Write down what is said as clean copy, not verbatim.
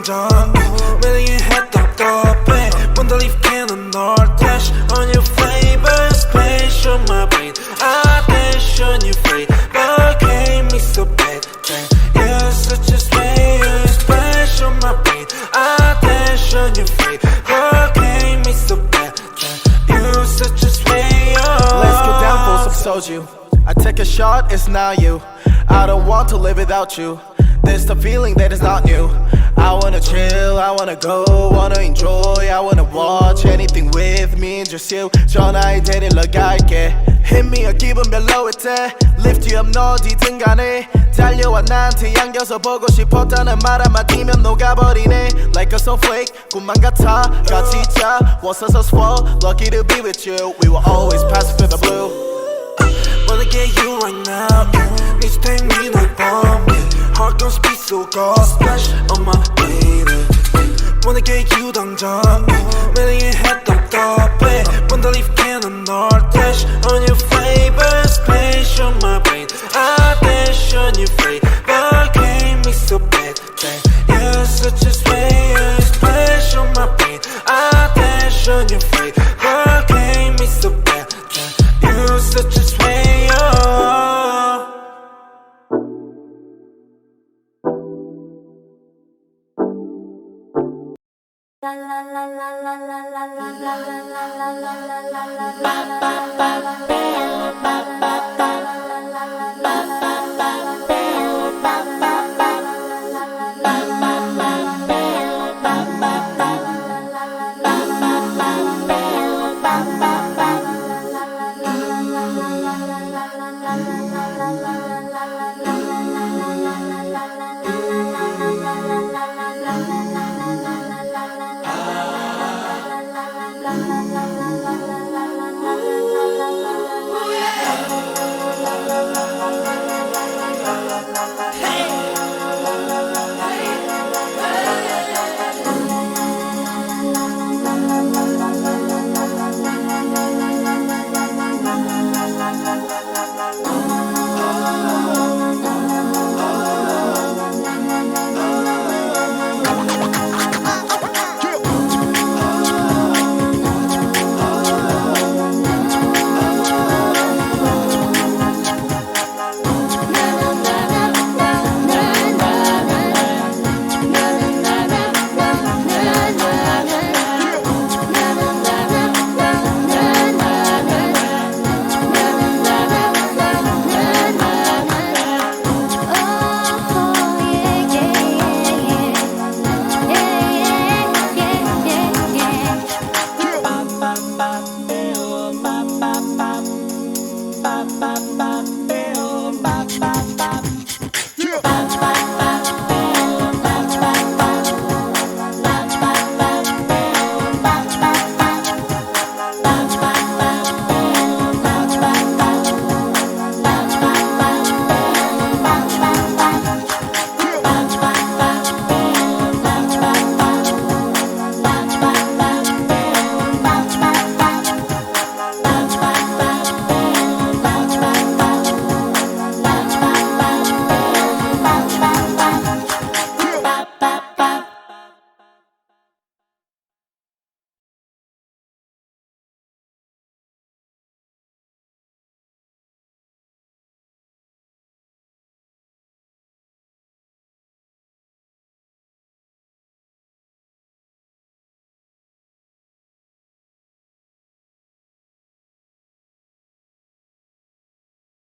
당장 매일 답답해 Wonder if can 널 dash on your flavor Space on my brain Attention you flavor Gave me so bad You're such a stranger Splash on my brain Attention you flavor Gave me so bad You're such a stranger Let's get down for some soju I take a shot, it's not you I don't want to live without you There's the feeling that is not new I wanna chill, I wanna go, wanna enjoy I wanna watch anything with me and just you 전화에 데리러 갈게 Hit me a 기분 별로일 때 Lift you up 너 어디든 간에 달려와 나한테 안겨서 보고 싶었다는 말 한마디면 녹아버리네 Like a snowflake 꿈만 같아 같이 있자 Was us so swell Lucky to be with you We will always pass for the blue Wanna get you right now Need to take me no bomb Heart gon' speed so cold Splash on my baby Wanna get you 당장 매일 답답해 Wonder if can 널 dash on your flavor Splash on my brain Attention you flavor Gave me so bad You're such a stranger Splash on my brain Attention you flavor Gave me so bad You're such a stranger